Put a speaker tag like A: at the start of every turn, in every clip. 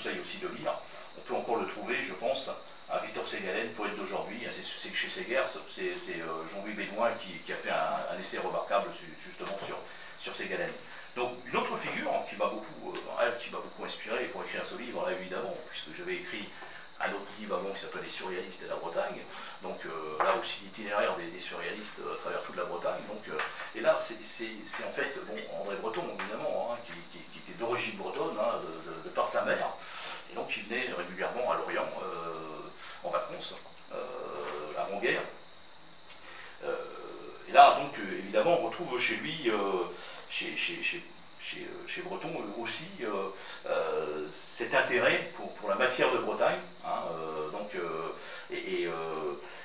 A: conseille aussi de lire. On peut encore le trouver, je pense, à Victor Ségalen, poète d'aujourd'hui. C'est chez Segers, c'est Jean-Louis Bédouin qui a fait un essai remarquable justement sur Ségalen. Donc une autre figure qui m'a beaucoup inspiré pour écrire ce livre, là évidemment, puisque j'avais écrit un autre livre avant qui s'appelle Les surréalistes et la Bretagne, donc là aussi l'itinéraire des surréalistes à travers toute la Bretagne, donc, et là c'est en fait André Breton évidemment, hein, qui était d'origine bretonne, hein, de par sa mère, et donc il venait régulièrement à Lorient en vacances, avant-guerre. Et là donc évidemment on retrouve chez lui, chez Breton aussi cet intérêt pour la matière de Bretagne. Hein,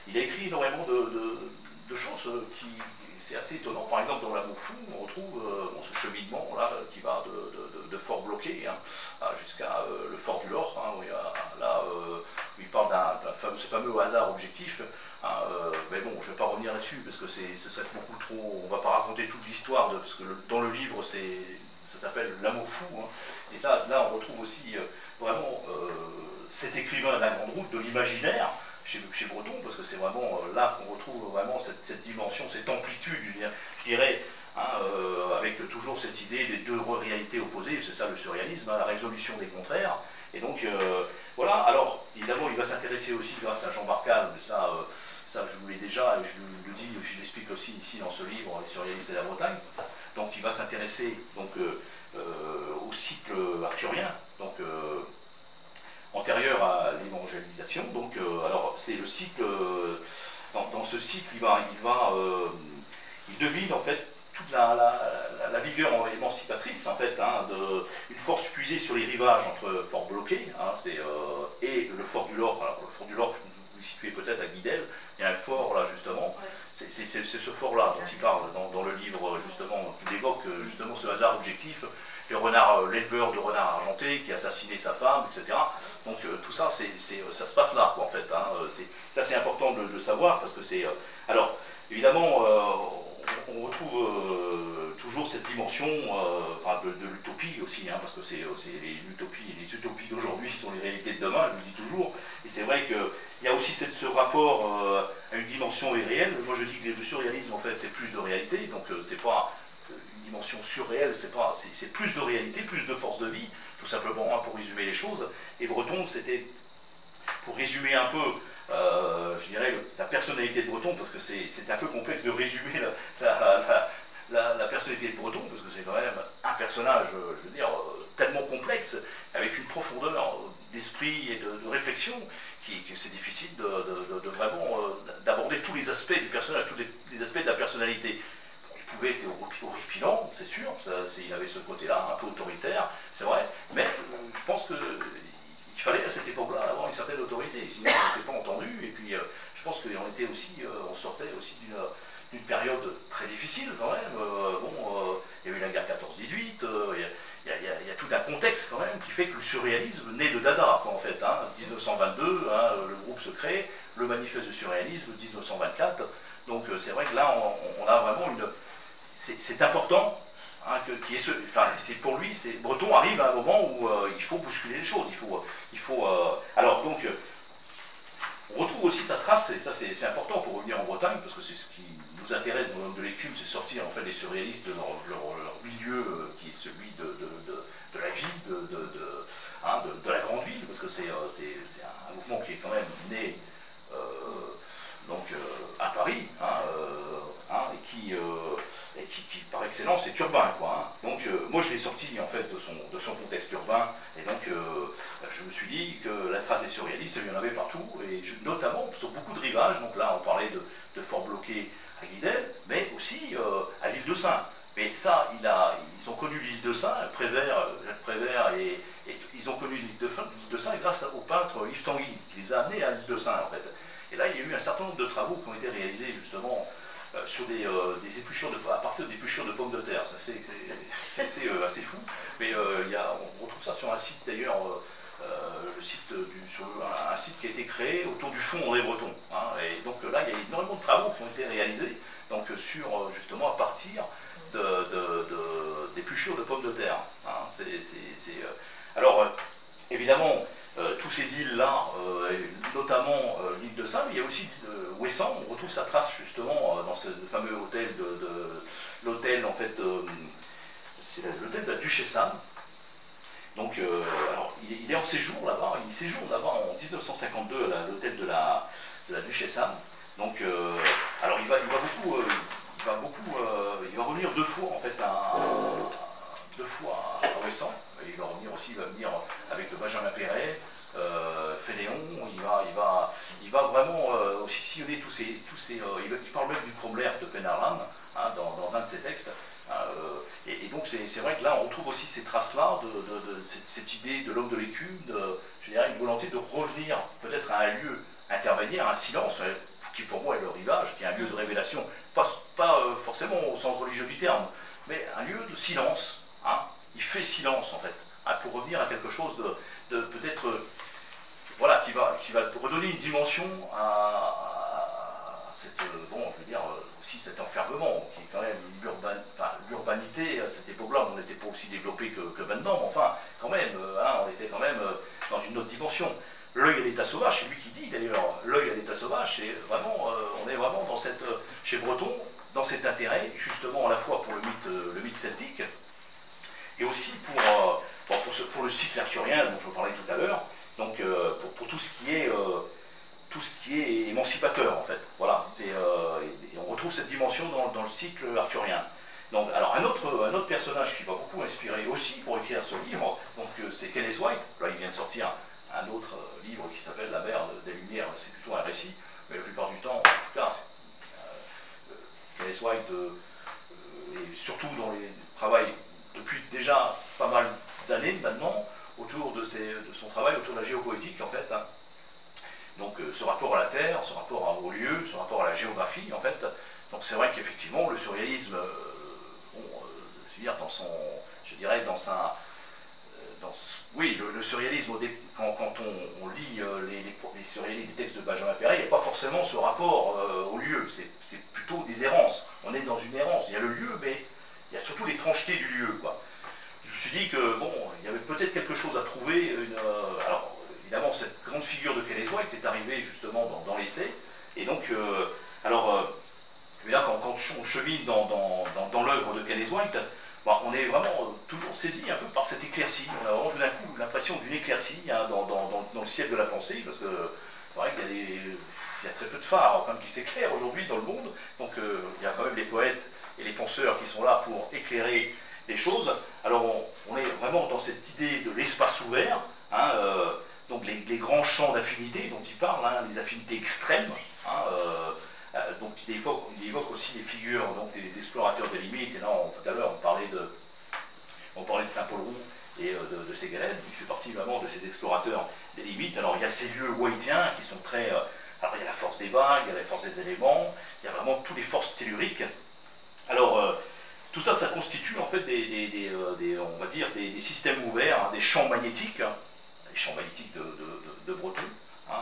A: il a écrit énormément de choses qui c'est assez étonnant. Par exemple, dans L'Amour fou, on retrouve ce cheminement là qui va de Fort Bloqué, hein, jusqu'à le Fort du Lort, hein, où il parle ce fameux hasard objectif. Hein, mais bon, je ne vais pas revenir là-dessus parce que ce serait beaucoup trop. On ne va pas raconter toute l'histoire parce que dans le livre, ça s'appelle L'Amour fou. Hein, et là, on retrouve aussi vraiment cet écrivain de la grande route, de l'imaginaire chez Breton, parce que c'est vraiment là qu'on retrouve vraiment cette dimension, cette amplitude, je dirais, hein, avec toujours cette idée des deux réalités opposées, c'est ça le surréalisme, hein, la résolution des contraires. Et donc, voilà, alors évidemment, il va s'intéresser aussi grâce à Jean Barcal, mais ça je vous l'ai déjà, et je le dis, je l'explique aussi ici dans ce livre, Les surréalistes et la Bretagne. Donc il va s'intéresser au cycle arthurien, donc antérieur à l'évangélisation. Donc, alors c'est le cycle, dans ce cycle, il devine en fait toute la vigueur émancipatrice en fait, hein, une force puisée sur les rivages entre Fort Bloqué, hein, et le Fort du Lort. Alors, le Fort du Lort, vous le situez peut-être à Guidel, il y a un fort là justement. C'est ce fort-là dont il parle dans le livre, justement, qui évoque justement ce hasard objectif, l'éleveur de renards argentés qui a assassiné sa femme, etc. Donc tout ça, ça se passe là, quoi, en fait. Hein. Ça, c'est important de le savoir, parce que c'est... alors, évidemment, on retrouve toujours cette dimension de l'utopie aussi, hein, parce que c'est l'utopie, et les utopies d'aujourd'hui sont les réalités de demain, je le dis toujours. Et c'est vrai qu'il y a aussi ce rapport à une dimension irréelle. Moi, je dis que le surréalisme, en fait, c'est plus de réalité, donc c'est pas une dimension surréelle, c'est plus de réalité, plus de force de vie, tout simplement, hein, pour résumer les choses. Et Breton, c'était, pour résumer un peu, je dirais, la personnalité de Breton, parce que c'est un peu complexe de résumer la personnalité de Breton, parce que c'est quand même un personnage, je veux dire, tellement complexe, avec une profondeur d'esprit et de réflexion, que c'est difficile de vraiment d'aborder tous les aspects du personnage, tous les aspects de la personnalité. Il pouvait être horripilant, c'est sûr, il avait ce côté-là, un peu autoritaire, c'est vrai, mais je pense qu'il fallait à cette époque-là avoir une certaine autorité, sinon on n'était pas entendu, et puis je pense on sortait aussi d'une période très difficile quand même. Il y a eu la guerre 14-18, il y a tout un contexte quand même qui fait que le surréalisme naît de Dada, quoi, en fait. Hein, 1922, hein, le groupe se crée, le manifeste du surréalisme 1924, donc c'est vrai que là on a vraiment c'est important. Hein, pour lui, Breton arrive à un moment où il faut bousculer les choses. Alors donc, on retrouve aussi sa trace, et ça c'est important pour revenir en Bretagne, parce que c'est ce qui nous intéresse dans l'homme de l'écume, c'est sortir en fait des surréalistes de leur milieu qui est celui de la vie, de la grande ville, parce que c'est un mouvement qui est quand même né à Paris, et qui par excellence est urbain, quoi, hein. Donc moi je l'ai sorti en fait de son contexte urbain, et donc je me suis dit que la trace des surréalistes, il y en avait partout, et notamment sur beaucoup de rivages. Donc là on parlait de Fort Bloqué à Guidel, mais aussi à l'île de Sein. Mais ça, ils ont connu l'île de Sein, Jacques Prévert, et ils ont connu l'île de Sein grâce au peintre Yves Tanguy, qui les a amenés à l'île de Sein, en fait. Et là, il y a eu un certain nombre de travaux qui ont été réalisés, justement, sur des épluchures à partir d'épluchures de pommes de terre. C'est assez fou. Mais on retrouve ça sur un site, d'ailleurs, un site qui a été créé autour du fonds André Breton. Hein. Et donc là, il y a énormément de travaux qui ont été réalisés, donc, justement à partir d'épluchures de pommes de terre. Hein. Alors, évidemment, tous ces îles-là, notamment l'île de Sam, il y a aussi Ouessant, on retrouve sa trace justement dans ce fameux hôtel l'hôtel en fait, c'est l'hôtel de la Duchesse Sam. Donc, alors, il est en séjour là-bas, il séjourne là-bas en 1952 à l'hôtel de la Duchesse Anne. Donc, alors il va revenir deux fois en fait à Ouessant. Il va revenir aussi, il va venir avec le Benjamin Perret, Fénéon. Il va vraiment aussi sillonner tous ces il parle même du problème de Penarlan hein, dans un de ses textes. Et donc c'est vrai que là on retrouve aussi ces traces-là de cette idée de l'homme de l'écume, je dirais une volonté de revenir peut-être à un lieu intermédiaire, un silence, qui pour moi est le rivage, qui est un lieu de révélation, pas forcément au sens religieux du terme, mais un lieu de silence. Hein. Il fait silence en fait, hein, pour revenir à quelque chose de peut-être voilà, qui va redonner une dimension à cette, bon, je veux dire, aussi cet enfermement, qui est quand même l'urbanité, à cette époque-là, on n'était pas aussi développé que maintenant, mais enfin, quand même, hein, on était quand même dans une autre dimension. L'œil à l'état sauvage, c'est lui qui dit d'ailleurs, l'œil à l'état sauvage, c'est vraiment, on est vraiment dans cette, chez Breton, dans cet intérêt, justement à la fois pour le mythe celtique, et aussi pour le cycle arthurien dont je vous parlais tout à l'heure, donc pour tout ce qui est émancipateur en fait. Voilà, et on retrouve cette dimension dans le cycle arthurien. Donc, alors un autre personnage qui m'a beaucoup inspiré aussi pour écrire ce livre, donc c'est Kenneth White. Là il vient de sortir un autre livre qui s'appelle La mer des Lumières, c'est plutôt un récit, mais la plupart du temps, en tout cas, Kenneth White et surtout dans les travail depuis déjà pas mal d'années maintenant autour de son travail autour de la géopoétique en fait. Hein. Donc ce rapport à la terre, ce rapport au lieu, ce rapport à la géographie en fait. Donc c'est vrai qu'effectivement le surréalisme, oui, le surréalisme, quand on lit les surréalistes des textes de Benjamin Perret, il n'y a pas forcément ce rapport au lieu, c'est plutôt des errances. On est dans une errance, il y a le lieu, mais il y a surtout l'étrangeté du lieu, quoi. Je me suis dit que, bon, il y avait peut-être quelque chose à trouver. Alors, évidemment, cette grande figure de Kenneth White est arrivée justement dans l'essai. Et donc, là, quand on chemine dans l'œuvre de Kenneth White, bon, on est vraiment toujours saisi un peu par cette éclaircie. On a vraiment tout d'un coup l'impression d'une éclaircie hein, dans le ciel de la pensée, parce que c'est vrai qu'il y a très peu de phares qui s'éclairent aujourd'hui dans le monde. Donc, il y a quand même les poètes et les penseurs qui sont là pour éclairer les choses. Alors on est vraiment dans cette idée de l'espace ouvert, hein, donc les grands champs d'affinité dont il parle, hein, les affinités extrêmes, hein, donc il évoque aussi les figures des explorateurs des limites, et là tout à l'heure on parlait de Saint-Paul-Roux et de Ségalène, il fait partie vraiment de ces explorateurs des limites. Alors il y a ces lieux whitiens qui sont très... alors il y a la force des vagues, il y a la force des éléments, il y a vraiment toutes les forces telluriques. Alors, tout ça, ça constitue en fait on va dire des systèmes ouverts, hein, des champs magnétiques, hein, les champs magnétiques de Breton. Hein,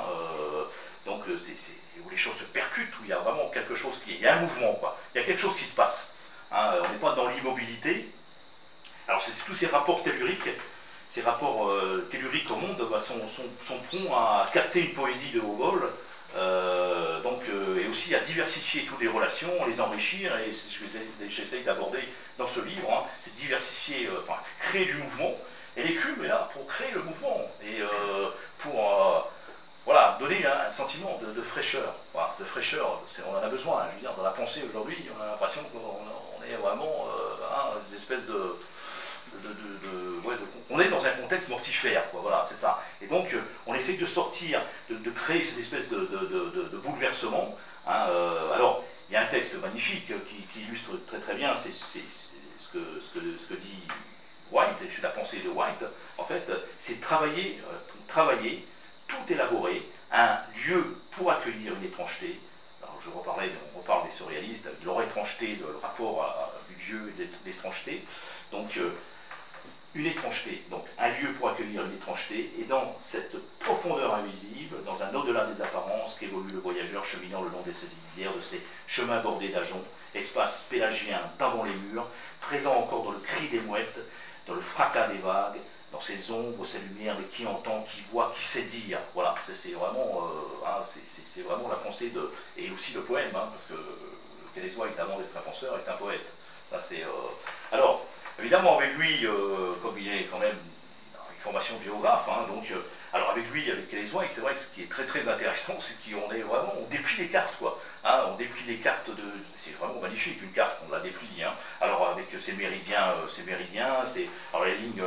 A: donc, où les choses se percutent, où il y a vraiment quelque chose il y a un mouvement, quoi. Il y a quelque chose qui se passe. Hein, on n'est pas dans l'immobilité. Alors, c'est tous ces rapports telluriques. Ces rapports telluriques au monde bah, sont prompts à capter une poésie de haut vol. Et aussi à diversifier toutes les relations, les enrichir, et c'est ce que j'essaye d'aborder dans ce livre, hein, c'est diversifier, créer du mouvement, et l'écume est là pour créer le mouvement, et pour voilà, donner un sentiment de fraîcheur, voilà, de fraîcheur, on en a besoin, hein, je veux dire, dans la pensée aujourd'hui, on a l'impression qu'on est vraiment une espèce on est dans un contexte mortifère, quoi, voilà, c'est ça. Et donc, on essaye de sortir, de créer cette espèce de bouleversement. Hein, alors, il y a un texte magnifique qui illustre très très bien ce que dit White, la pensée de White. En fait, c'est travailler, tout élaborer, un lieu pour accueillir une étrangeté. Alors, on reparle des surréalistes, de leur étrangeté, le rapport du lieu et de l'étrangeté. Donc, une étrangeté, donc un lieu pour accueillir une étrangeté, et dans cette profondeur invisible, dans un au-delà des apparences, qu'évolue le voyageur cheminant le long des lisières de ces chemins bordés d'ajoncs, espace pélagien d'avant les murs, présent encore dans le cri des mouettes, dans le fracas des vagues, dans ses ombres, ses lumières, mais qui entend, qui voit, qui sait dire. Voilà, c'est vraiment, hein, c'est vraiment la pensée de... Et aussi le poème, hein, parce que Kelly White, avant d'être un penseur, est un poète. Ça, c'est... Alors, évidemment, avec lui, comme il est quand même une formation de géographe, hein, donc... alors avec lui, avec Kelly White, c'est vrai que ce qui est très très intéressant, c'est qu'on est vraiment, on déplie les cartes, quoi. Hein, on déplie les cartes de, c'est vraiment magnifique une carte, on la déplie. Hein. Alors avec ses méridiens, alors les lignes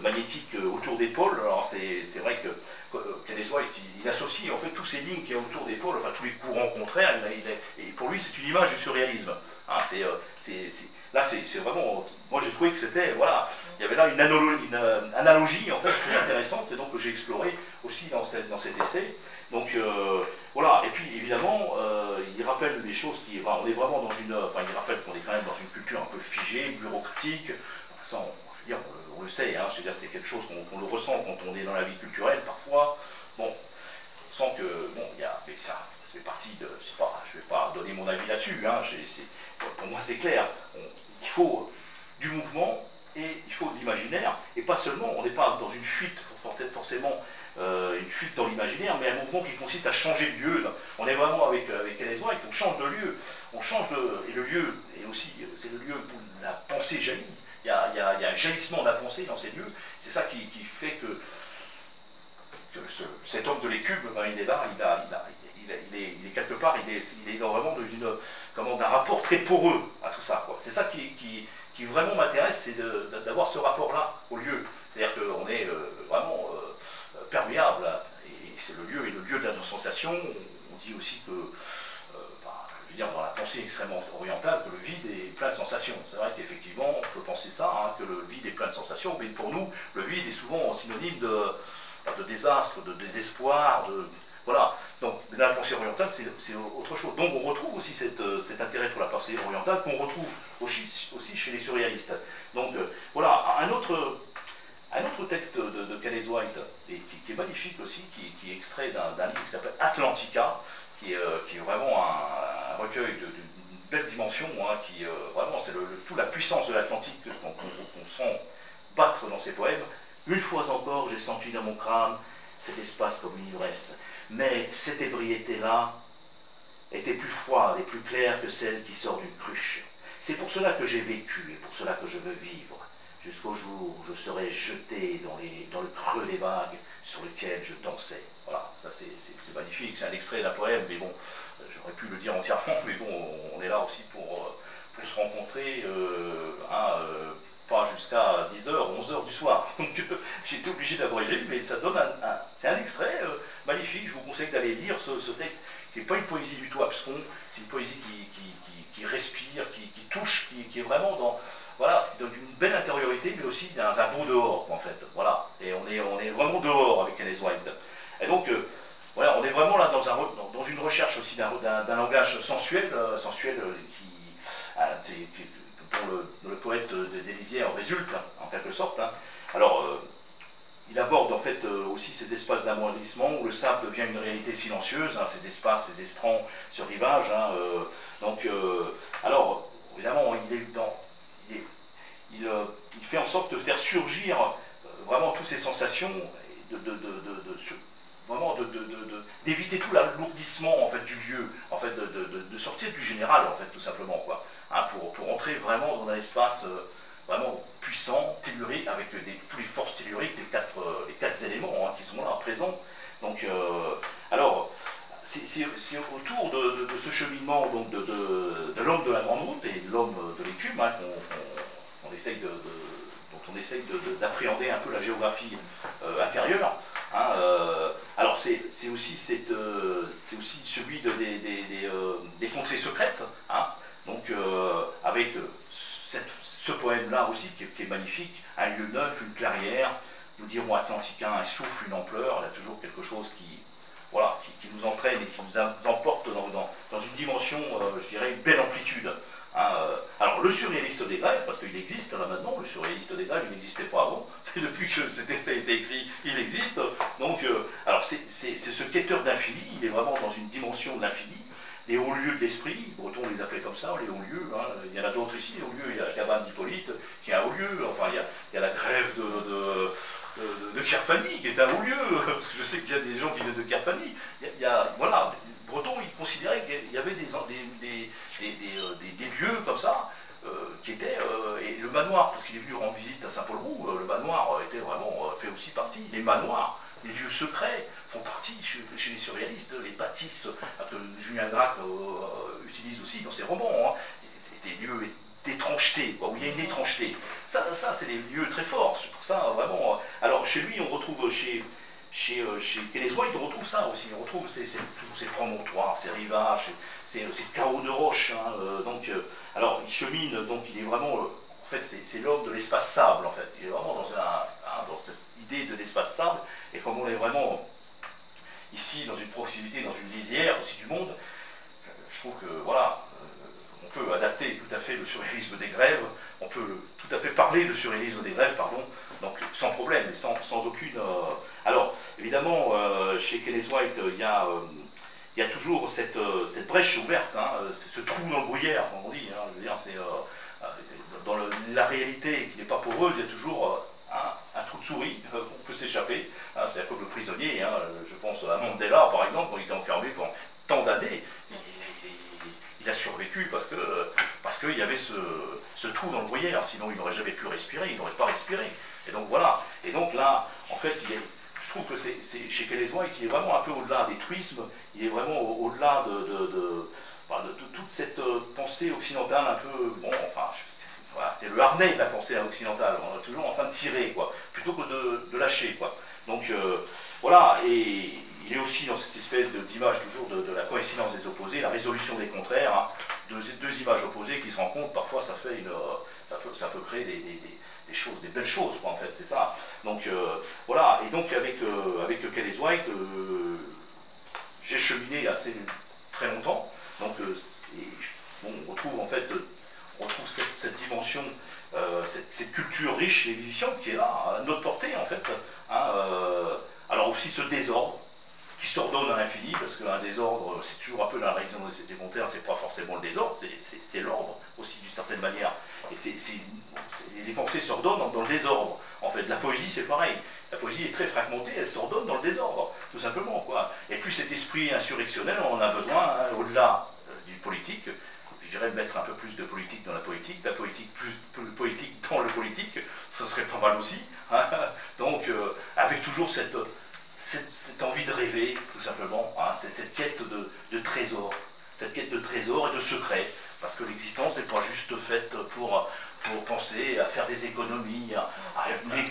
A: magnétiques autour des pôles. Alors c'est vrai que Kelly White, il associe en fait tous ces lignes qui sont autour des pôles, enfin tous les courants contraires. Et pour lui, c'est une image du surréalisme. Hein, là, c'est vraiment, moi j'ai trouvé que c'était, voilà, il y avait là une analogie en fait très intéressante et donc que j'ai exploré aussi dans cet essai. Donc voilà, et puis évidemment, il rappelle des choses qui, enfin, on est vraiment dans une, enfin il rappelle qu'on est quand même dans une culture un peu figée, bureaucratique. Ça, je veux dire, on le sait, hein, c'est quelque chose qu'on le ressent quand on est dans la vie culturelle parfois. Bon, on sent que bon, il y a, mais ça fait partie de, je sais pas, je vais pas donner mon avis là-dessus. Hein, pour moi c'est clair, il faut du mouvement et il faut de l'imaginaire, et pas seulement, on n'est pas dans une fuite forcément. Une fuite dans l'imaginaire, mais un mouvement qui consiste à changer de lieu. On est vraiment avec Kelly White, on change de lieu, et le lieu, et aussi, c'est le lieu où la pensée jaillit. Il y a un jaillissement de la pensée dans ces lieux. C'est ça qui fait que cet homme de l'écume, ben, il est là, il est quelque part, il est vraiment d'un rapport très poreux à tout ça. C'est ça qui vraiment m'intéresse, c'est d'avoir ce rapport-là au lieu. C'est-à-dire qu'on est vraiment perméable, et c'est le lieu de la sensation. On dit aussi que, je veux dire, dans la pensée extrêmement orientale, que le vide est plein de sensations. C'est vrai qu'effectivement, on peut penser ça, hein, que le vide est plein de sensations, mais pour nous, le vide est souvent synonyme de désastre, de désespoir, voilà. Donc, dans la pensée orientale, c'est autre chose. Donc, on retrouve aussi cet intérêt pour la pensée orientale qu'on retrouve aussi chez les surréalistes. Donc, voilà, un autre texte de Kelly White, et qui est magnifique aussi, qui est extrait d'un livre qui s'appelle Atlantica, qui est vraiment un recueil d'une belle dimension, hein, qui vraiment c'est toute la puissance de l'Atlantique qu'on sent battre dans ses poèmes. Une fois encore, j'ai senti dans mon crâne cet espace comme une ivresse, mais cette ébriété-là était plus froide et plus claire que celle qui sort d'une cruche. C'est pour cela que j'ai vécu et pour cela que je veux vivre. Jusqu'au jour où je serai jeté dans le creux des vagues sur lequel je dansais. Voilà, ça c'est magnifique, c'est un extrait d'un poème, mais bon, j'aurais pu le dire entièrement, mais bon, on est là aussi pour se rencontrer, pas jusqu'à 10h, 11h du soir. Donc j'ai été obligé d'abréger, mais ça donne c'est un extrait magnifique. Je vous conseille d'aller lire ce texte, qui n'est pas une poésie du tout abscon, c'est une poésie qui respire, qui touche, qui est vraiment dans... Voilà, ce qui donne une belle intériorité, mais aussi dans un beau dehors, en fait. Voilà, et on est vraiment dehors avec Kelly White. Et donc, voilà, on est vraiment là dans une recherche aussi d'un langage sensuel, dont le poète des Lisières résulte, hein, en quelque sorte. Hein. Alors, il aborde en fait aussi ces espaces d'amoindrissement où le sable devient une réalité silencieuse, hein, ces espaces, ces estrands, ce rivage. Hein, alors, évidemment, il fait en sorte de faire surgir vraiment toutes ces sensations, d'éviter tout l'alourdissement en fait du lieu, en fait de sortir du général en fait tout simplement quoi, hein, pour entrer vraiment dans un espace vraiment puissant, tellurique, avec tous les forces telluriques, les quatre éléments hein, qui sont là présents. Donc alors c'est autour de ce cheminement donc de l'homme de la grande route et de l'homme de l'écume hein, dont on essaye d'appréhender un peu la géographie intérieure. Hein, alors c'est aussi celui des contrées secrètes, hein, donc avec ce poème-là aussi qui est magnifique, un lieu neuf, une clairière, nous dirons Atlantica, un souffle, une ampleur, il y a toujours quelque chose qui nous entraîne et qui nous emporte dans une dimension, je dirais, une belle amplitude. Hein, alors le surréaliste des grèves, parce qu'il existe là maintenant, le surréaliste des grèves, il n'existait pas avant, et depuis que cet essai a été écrit, il existe. Donc, alors c'est ce quêteur d'infini, il est vraiment dans une dimension de l'infini, les hauts lieux de l'esprit, les Bretons les appelaient comme ça, les hauts lieux, hein. Il y en a d'autres ici, les hauts lieux, il y a la cabane d'Hippolyte, qui est un haut lieu, enfin il y a la grève de Kerfani, qui est un haut lieu, parce que je sais qu'il y a des gens qui viennent de Kerfani, voilà, les Bretons, ils considéraient qu'il y avait des lieux comme ça, qui étaient, et le manoir, parce qu'il est venu rendre visite à Saint-Paul-Roux, le manoir était vraiment, fait aussi partie, les manoirs, les lieux secrets font partie chez les surréalistes, les bâtisses que Julien Gracq utilise aussi dans ses romans, hein, des lieux d'étrangeté, où il y a une étrangeté. Ça c'est des lieux très forts, je trouve ça vraiment... Alors chez lui, on retrouve, chez Kelly-White, on retrouve ça aussi, on retrouve tous ces promontoires, ces rivages, ces chaos de roches, hein, alors il chemine, donc il est vraiment... en fait, c'est l'homme de l'espace sable, en fait. Il est vraiment dans cette idée de l'espace sable, et comme on est vraiment ici dans une proximité, dans une lisière aussi du monde, je trouve que, voilà, on peut adapter tout à fait le surréalisme des grèves, on peut tout à fait parler de surréalisme des grèves, pardon, donc sans problème, mais sans aucune... Alors, évidemment, chez Kelly-White, il y a toujours cette brèche ouverte, hein, ce trou dans le gruyère, comme on dit, hein, je veux dire, c'est... dans la réalité qui n'est pas poreuse, il y a toujours un trou de souris, on peut s'échapper, hein, c'est comme le prisonnier, hein, je pense à Mandela par exemple, quand il était enfermé pendant tant d'années, il a survécu parce qu'il y avait ce trou dans le gruyère, sinon il n'aurait jamais pu respirer, il n'aurait pas respiré. Et donc voilà, et donc là, en fait, je trouve que chez Kelly-White, il est vraiment un peu au-delà des truismes, il est vraiment au-delà de toute cette pensée occidentale un peu, bon, enfin, voilà, c'est le harnais de la pensée occidentale, on est toujours en train de tirer, quoi, plutôt que de lâcher, quoi. Donc, voilà, et il est aussi dans cette espèce d'image toujours de la coïncidence des opposés, la résolution des contraires, hein, deux images opposées qui se rencontrent, parfois ça fait ça peut créer des choses, des belles choses, quoi, en fait, c'est ça. Donc, voilà, et donc avec Kelly-White, j'ai cheminé assez très longtemps, donc, bon, on retrouve en fait, cette dimension, cette culture riche et vivifiante qui est là, à notre portée en fait, hein, alors aussi ce désordre, qui s'ordonne à l'infini, parce qu'un désordre, c'est toujours un peu la raison de cet élémentaire, c'est pas forcément le désordre, c'est l'ordre aussi d'une certaine manière. Et les pensées s'ordonnent dans le désordre. En fait, la poésie c'est pareil. La poésie est très fragmentée, elle s'ordonne dans le désordre, tout simplement, quoi. Et puis cet esprit insurrectionnel, on en a besoin, hein, au-delà du politique. Je dirais mettre un peu plus de politique dans la poétique plus poétique dans le politique, ça serait pas mal aussi. Hein. Donc, avec toujours cette envie de rêver, tout simplement, hein, cette quête de trésor, cette quête de trésor et de secret, parce que l'existence n'est pas juste faite pour penser à faire des économies.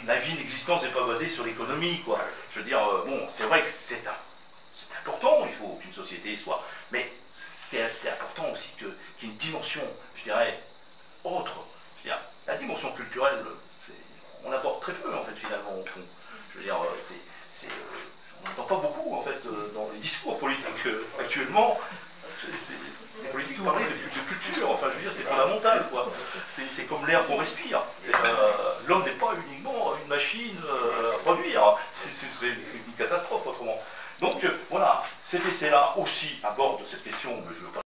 A: La vie, l'existence n'est pas basée sur l'économie, quoi. Je veux dire, bon, c'est vrai que c'est important, il faut qu'une société soit... Mais c'est important aussi qu'il y ait une dimension, je dirais, autre. Je veux dire, la dimension culturelle, on l'aborde très peu, en fait, finalement, au fond. Je veux dire, on n'entend pas beaucoup, en fait, dans les discours politiques actuellement. Les politiques parlent de culture, enfin, je veux dire, c'est fondamental, quoi. C'est comme l'air qu'on respire. L'homme n'est pas uniquement une machine à produire. Ce serait